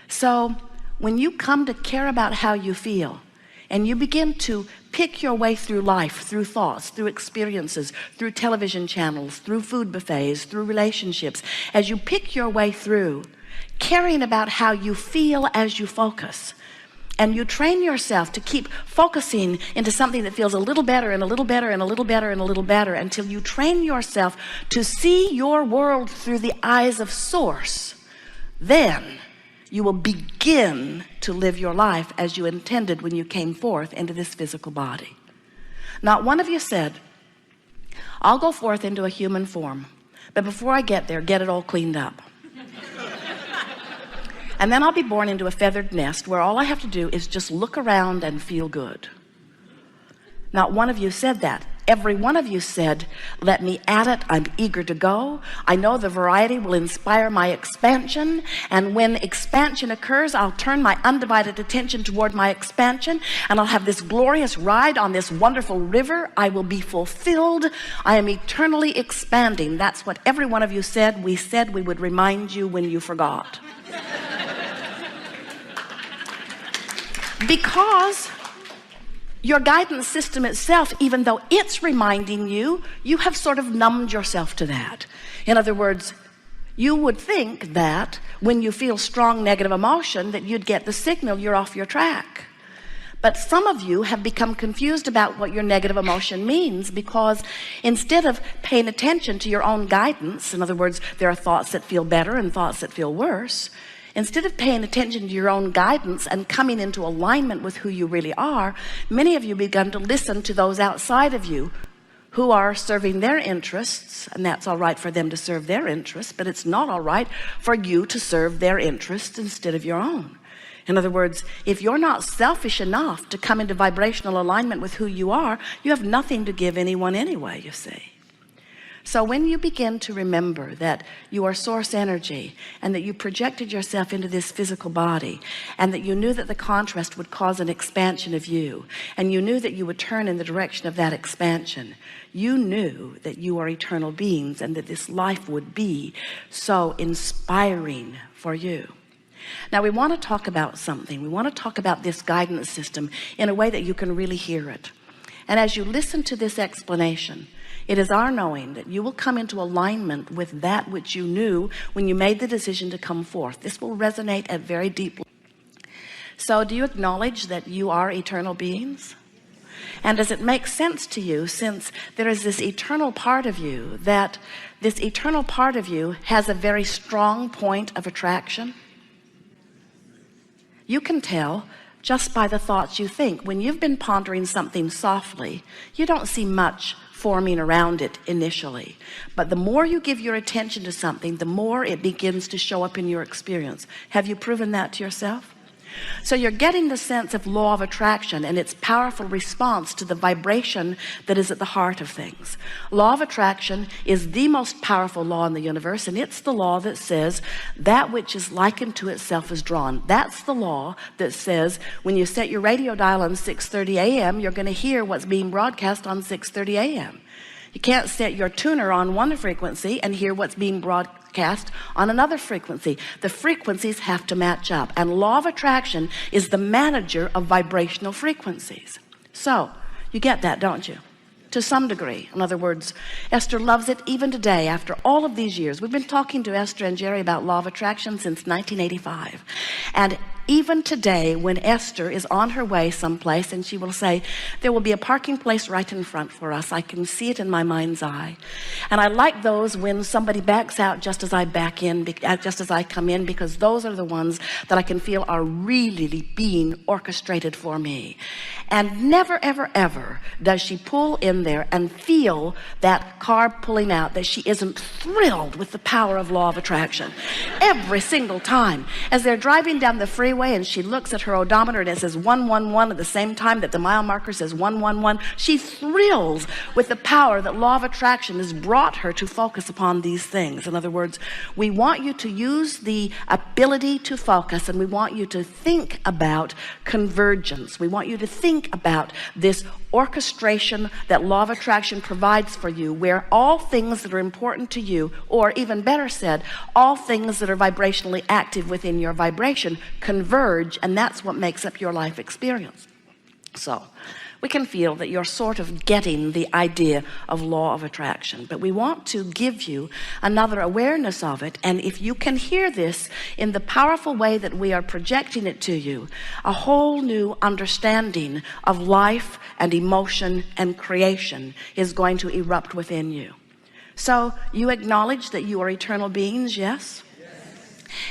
So when you come to care about how you feel, and you begin to pick your way through life, through thoughts, through experiences, through television channels, through food buffets, through relationships, as you pick your way through, caring about how you feel as you focus, and you train yourself to keep focusing into something that feels a little better and a little better and a little better and a little better, until you train yourself to see your world through the eyes of Source, then you will begin to live your life as you intended when you came forth into this physical body. Not one of you said, I'll go forth into a human form, but before I get there, get it all cleaned up. And then I'll be born into a feathered nest where all I have to do is just look around and feel good. Not one of you said that. Every one of you said, let me at it, I'm eager to go. I know the variety will inspire my expansion, and when expansion occurs, I'll turn my undivided attention toward my expansion, and I'll have this glorious ride on this wonderful river. I will be fulfilled. I am eternally expanding. That's what every one of you said. We said we would remind you when you forgot. Because your guidance system itself, even though it's reminding you, you have sort of numbed yourself to that. In other words, you would think that when you feel strong negative emotion that you'd get the signal you're off your track. But some of you have become confused about what your negative emotion means, because instead of paying attention to your own guidance, in other words, there are thoughts that feel better and thoughts that feel worse. Instead of paying attention to your own guidance and coming into alignment with who you really are, many of you begun to listen to those outside of you who are serving their interests, and that's all right for them to serve their interests, but it's not all right for you to serve their interests instead of your own. In other words, if you're not selfish enough to come into vibrational alignment with who you are, you have nothing to give anyone anyway, you see. So when you begin to remember that you are source energy, and that you projected yourself into this physical body, and that you knew that the contrast would cause an expansion of you, and you knew that you would turn in the direction of that expansion, you knew that you are eternal beings, and that this life would be so inspiring for you. Now we want to talk about something. We want to talk about this guidance system in a way that you can really hear it. And as you listen to this explanation, it is our knowing that you will come into alignment with that which you knew when you made the decision to come forth. This will resonate at very deep level. So do you acknowledge that you are eternal beings? And does it make sense to you, since there is this eternal part of you, that this eternal part of you has a very strong point of attraction? You can tell just by the thoughts you think. When you've been pondering something softly, you don't see much forming around it initially, but the more you give your attention to something, the more it begins to show up in your experience. Have you proven that to yourself? So you're getting the sense of law of attraction and its powerful response to the vibration that is at the heart of things. Law of attraction is the most powerful law in the universe, and it's the law that says that which is likened to itself is drawn. That's the law that says when you set your radio dial on 6:30 a.m., you're going to hear what's being broadcast on 6:30 a.m. You can't set your tuner on one frequency and hear what's being broadcast on another frequency. The frequencies have to match up, and law of attraction is the manager of vibrational frequencies. So you get that, don't you? To some degree. In other words, Esther loves it even today after all of these years. We've been talking to Esther and Jerry about law of attraction since 1985, and even today, when Esther is on her way someplace and she will say, there will be a parking place right in front for us. I can see it in my mind's eye. And I like those when somebody backs out just as I back in, just as I come in, because those are the ones that I can feel are really being orchestrated for me. And never, ever, ever does she pull in there and feel that car pulling out that she isn't thrilled with the power of law of attraction. Every single time as they're driving down the freeway, freeway and she looks at her odometer and it says 111 at the same time that the mile marker says 111, she thrills with the power that law of attraction has brought her to focus upon these things. In other words, we want you to use the ability to focus, and we want you to think about convergence. We want you to think about this orchestration that law of attraction provides for you, where all things that are important to you, or even better said, all things that are vibrationally active within your vibration converge, and that's what makes up your life experience. So we can feel that you're sort of getting the idea of law of attraction, but we want to give you another awareness of it. And if you can hear this in the powerful way that we are projecting it to you, a whole new understanding of life and emotion and creation is going to erupt within you. So you acknowledge that you are eternal beings, yes?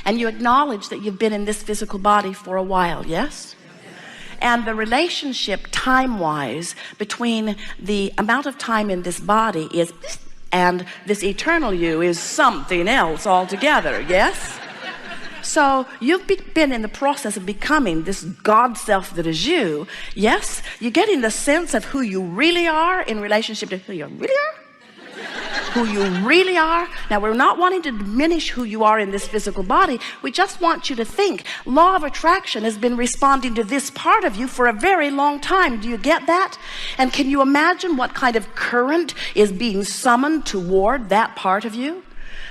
And you acknowledge that you've been in this physical body for a while, yes? And the relationship time-wise between the amount of time in this body is, and this eternal you is something else altogether, yes? So you've been in the process of becoming this God self that is you, yes? You're getting the sense of who you really are in relationship to who you really are? Who you really are. Now, we're not wanting to diminish who you are in this physical body. We just want you to think law of attraction has been responding to this part of you for a very long time. Do you get that? And can you imagine what kind of current is being summoned toward that part of you?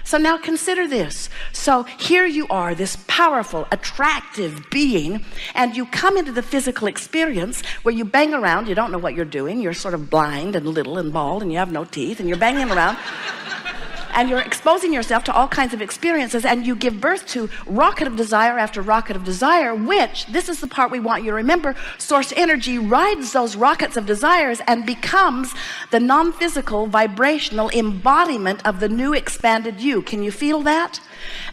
So now consider this. So here you are, this powerful, attractive being, and you come into the physical experience where you bang around. You don't know what you're doing. You're sort of blind and little and bald and you have no teeth and you're banging around. And you're exposing yourself to all kinds of experiences, and you give birth to rocket of desire after rocket of desire, which, this is the part we want you to remember, source energy rides those rockets of desires and becomes the non-physical vibrational embodiment of the new expanded you. Can you feel that?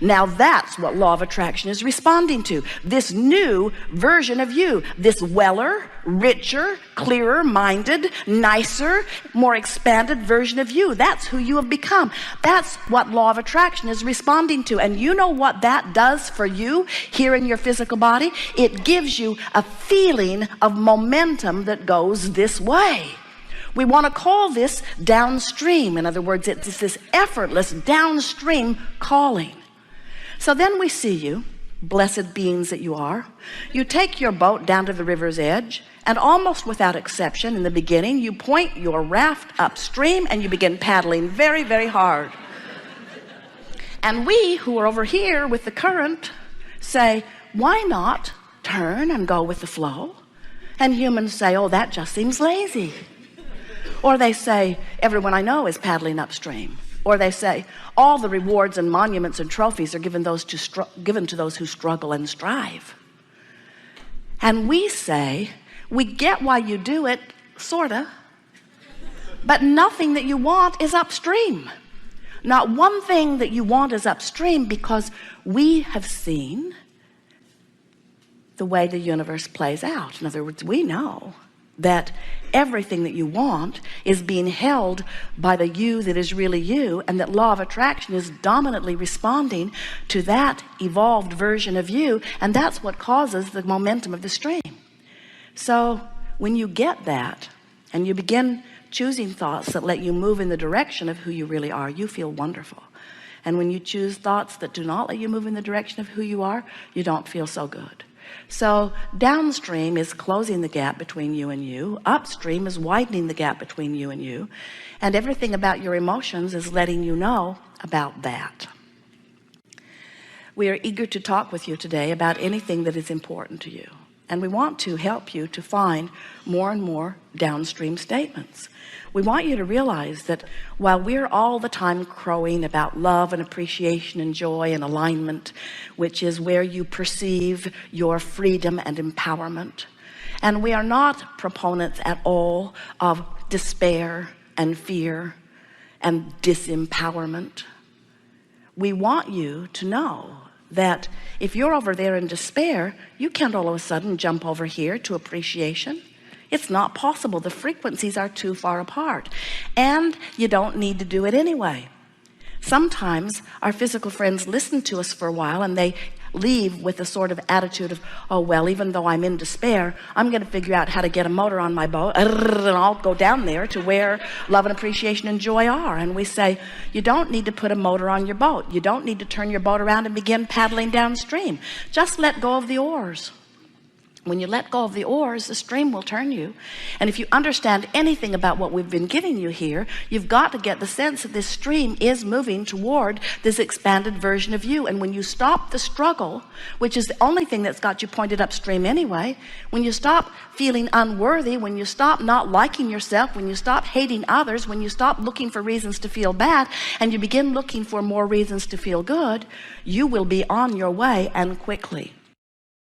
Now that's what law of attraction is responding to. This new version of you, this weller, richer, clearer minded, nicer, more expanded version of you. That's who you have become. That's what law of attraction is responding to. And you know what that does for you here in your physical body? It gives you a feeling of momentum that goes this way. We want to call this downstream. In other words, it's this effortless downstream calling. So then we see you, blessed beings that you are. You take your boat down to the river's edge, and almost without exception, in the beginning, you point your raft upstream and you begin paddling very, very hard. And we who are over here with the current say, why not turn and go with the flow? And humans say, oh, that just seems lazy. Or they say, everyone I know is paddling upstream. Or they say, all the rewards and monuments and trophies are given to those who struggle and strive. And we say, we get why you do it, sorta, but nothing that you want is upstream. Not one thing that you want is upstream, because we have seen the way the universe plays out. In other words, we know that everything that you want is being held by the you that is really you, and that law of attraction is dominantly responding to that evolved version of you, and that's what causes the momentum of the stream. So when you get that and you begin choosing thoughts that let you move in the direction of who you really are, you feel wonderful. And when you choose thoughts that do not let you move in the direction of who you are, you don't feel so good. So downstream is closing the gap between you and you. Upstream is widening the gap between you and you. And everything about your emotions is letting you know about that. We are eager to talk with you today about anything that is important to you. And we want to help you to find more and more downstream statements. We want you to realize that while we're all the time crowing about love and appreciation and joy and alignment, which is where you perceive your freedom and empowerment, and we are not proponents at all of despair and fear and disempowerment, we want you to know that if you're over there in despair, you can't all of a sudden jump over here to appreciation. It's not possible. The frequencies are too far apart, and you don't need to do it anyway. Sometimes our physical friends listen to us for a while and they leave with a sort of attitude of, oh well, even though I'm in despair, I'm going to figure out how to get a motor on my boat, and I'll go down there to where love and appreciation and joy are. And we say, you don't need to put a motor on your boat. You don't need to turn your boat around and begin paddling downstream. Just let go of the oars. When you let go of the oars, the stream will turn you. And if you understand anything about what we've been giving you here, you've got to get the sense that this stream is moving toward this expanded version of you. And when you stop the struggle, which is the only thing that's got you pointed upstream anyway, when you stop feeling unworthy, when you stop not liking yourself, when you stop hating others, when you stop looking for reasons to feel bad, and you begin looking for more reasons to feel good, you will be on your way, and quickly.